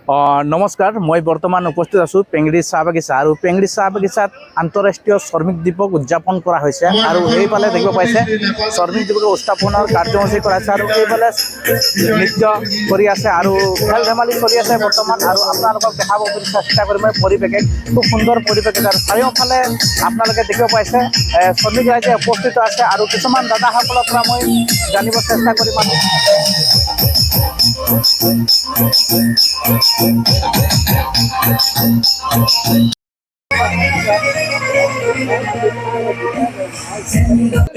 নমস্কাৰ, মই বৰ্তমান উপস্থিত আছোঁ পেংগিৰি চাহ বাগিচা আৰু পেংগিৰি চাহ বাগিচাত আন্তঃৰাষ্ট্ৰীয় শ্ৰমিক দিৱস উদযাপন কৰা হৈছে আৰু সেইফালে দেখিব পাইছে শ্ৰমিক দিৱস উদযাপনৰ কাৰ্যসূচী কৰা হৈছে আৰু সেইফালে নৃত্য কৰি আছে আৰু খেল ধেমালি চলি আছে বৰ্তমান আৰু আপোনালোকক দেখাব চেষ্টা কৰিম মই পৰিৱেশ খুব সুন্দৰ পৰিৱেশ আৰু চাৰিওফালে আপোনালোকে দেখিব পাইছে শ্ৰমিক ৰাইজে উপস্থিত আছে আৰু কিছুমান দাদাসকলৰ পৰা মই জানিব চেষ্টা কৰিম।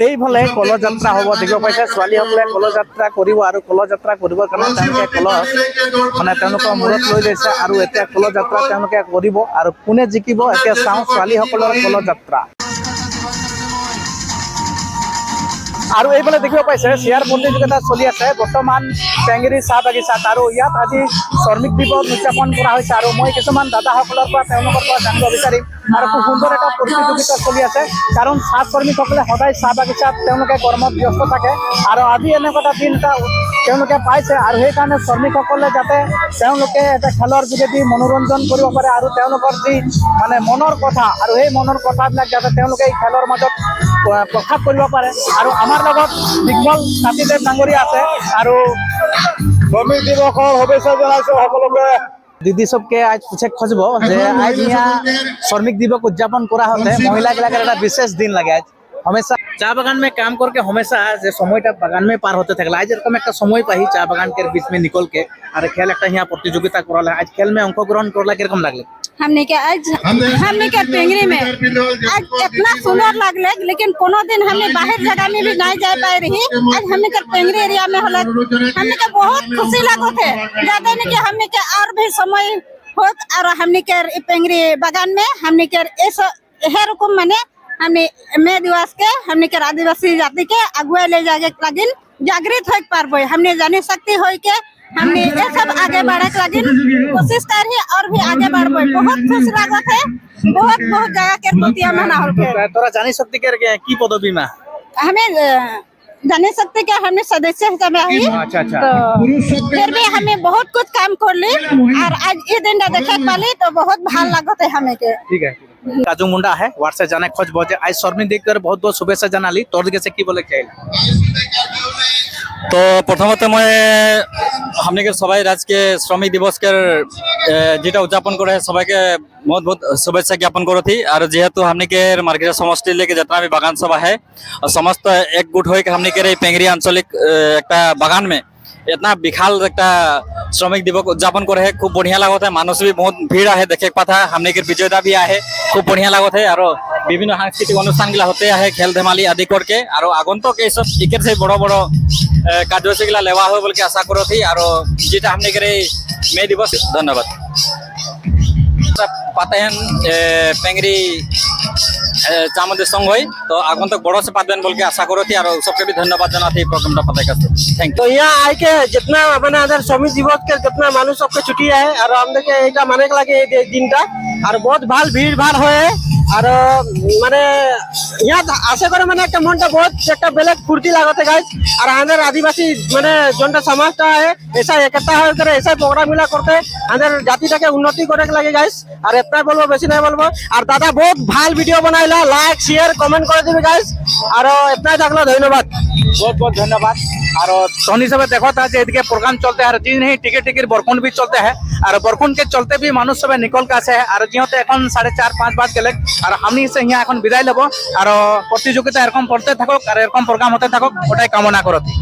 এইফালে কলযাত্ৰা হ'ব দেখিব পাইছে ছোৱালীসকলে কলযাত্ৰা কৰিব আৰু কলযাত্ৰা কৰিবৰ কাৰণে তেওঁলোকে তেওঁলোকৰ মূৰত লৈ লৈছে আৰু এতিয়া কলযাত্ৰা তেওঁলোকে কৰিব আৰু কোনে জিকিব এতিয়া চাওঁ ছোৱালীসকলৰ কলযাত্ৰা। আৰু এইফালে দেখিব পাইছে চেয়াৰ প্ৰতিযোগিতা চলি আছে বৰ্তমান পেংগিৰি চাহ বাগিচাত আৰু ইয়াত আজি শ্ৰমিক দিৱস উদযাপন কৰা হৈছে আৰু মই কিছুমান দাদাসকলৰ পৰা তেওঁলোকৰ পৰা জানিব বিচাৰিম আৰু খুব সুন্দৰ এটা প্ৰতিযোগিতা চলি আছে কাৰণ চাহ শ্ৰমিকসকলে সদায় চাহ বাগিচাত তেওঁলোকে কৰ্মত ব্যস্ত থাকে আৰু আজি এনেকুৱা এটা দিন এটা তেওঁলোকে পাইছে আৰু সেইকাৰণে শ্ৰমিকসকলে যাতে তেওঁলোকে এটা খেলৰ যোগেদি মনোৰঞ্জন কৰিব পাৰে আৰু তেওঁলোকৰ যি মনৰ কথা আৰু সেই মনৰ কথাবিলাক যাতে তেওঁলোকে এই খেলৰ মাজত প্ৰকাশ কৰিব পাৰে আৰু আমাৰ লগত দিগমল ছাতীদেৱ ডাঙৰীয়া আছে আৰু শ্ৰমিক দিৱসৰ শুভেচ্ছা জনাইছোঁ সকলোকে। दीदी सबके आज पूछे खोजब जे आज यहाँ श्रमिक दिवस उदযাপन करा होते महिला के विशेष दिन लगे आज हमेशा चाह बागान में काम करके हमेशा समय बागान में पार होते थे आज एरकम एक समय पाही चाह बागान के बीच में निकल के और खेल एक प्रतियोगिता करा आज खेल में अंशग्रहण करला किरकम लगले हमने के पेंगरी में आज इतना सुंदर लगले लेकिन कोनो दिन हमने बाहर जगह में भी नहीं जा पाए रही आज हमने के पेंगरी एरिया में होला हमने के बहुत खुशी लागो थे ज्यादा नहीं कि हमने के और भी समय होत और हमने के पेंगरी बागान में हमने के हे रकम माने हमने मे दिवस के हमने के आदिवासी जाति के अगुआ ले जाके लगिन जागृत हो पारबो हमने जाने सकती हो के हमने ये सब आगे बढ़े लगिन कोशिश करी और भी आगे बढ़बो बहुत खुश लागत है बहुत जगह के प्रतिया मनावल के तोरा जानी सकती के की पदवी में हमें जाने सकते क्या हमने सदस्य हिसाब से अच्छा तो फिर भी हमें बहुत कुछ काम कर ली और आज ये दिन देखे पाली तो बहुत ভাল लागत है हमें के। ठीक है काजू मुंडा है व्हाट्सएप जाने खोज बहुत आज शर्मी देखकर बहुत बहुत शुभेच्छा जानाली तोर दिखे से की बोले चाहिए तो प्रथमते मैं हमने के सबाई राज के श्रमिक दिवस के जेटा उदযাপन करे सबाई के बहुत बहुत शुभेच्छा ज्ञापन करो थी और जेहेतु हमने के मार्केट समष्टि लेके जितना भी बागान सभा है और समस्त एकजुट हो हमने के पेंगरी आंचलिक एक बागान में इतना विशाल एक श्रमिक दिवस उदযাপन करे है खूब बढ़िया लागत है मानुष भी बहुत भीड़ है देखे पाता है हमने के विजेता भी आहे खूब बढ़िया लागत है और विभिन्न सांस्कृतिक अनुष्ठान गिला होते हैं खेल धेमाली आदि करके और आगंतुक ये सब इकेर से बड़ो बड़ो कार्यसूची गिला लेवा हो बोल के आशा करो थी और जेटा हमने के मे दिवस धन्यवाद पाते हैं पेंगरी चामुंडा संघ हुई तो आगंतुक बड़ो से पाते बोल के आशा करो थी और सबके भी धन्यवाद जना थी प्रोग्राम पता कर थैंक तो यहाँ आके जितना मैंने श्रमिक दिवस के जितना मानुष सबके छुट्टी है और हम देखे यहाँ माने के लगे दिन और बहुत भाल भीड़ भाड़ है और माने यहाँ आशा करे माने एक मन बहुत एक बेलेग फूर्ति लागते गाइस और हमारे आदिवासी माने जो समाजटा है ऐसा एकता हो करे ऐसा प्रोग्राम मिला करते हमारे जाति के उन्नति करे के लगे गाइस और इतना बोलो बेसी नहीं बोलो और दादा बहुत भाल वीडियो बनाइला लाइक शेयर कमेंट कर देबे गाइस और इतना থাকলো धन्यवाद बहुत बहुत धन्यवाद और सोनी सब देखो था एदिके प्रोग्राम चलते हैं जी नहीं टिकट बरकुंड भी चलते हैं और बरकुंड के चलते भी मानुष सब निकल के आसे और जिहते এখন 4:30-5 बाज गले और हमनी से यहाँ এখন বিদায় লব और प्रतियोगिता एरकम पड़ते থাকুক और एरकम प्रोग्राम होते থাকুক ওটাই কামনা করছি।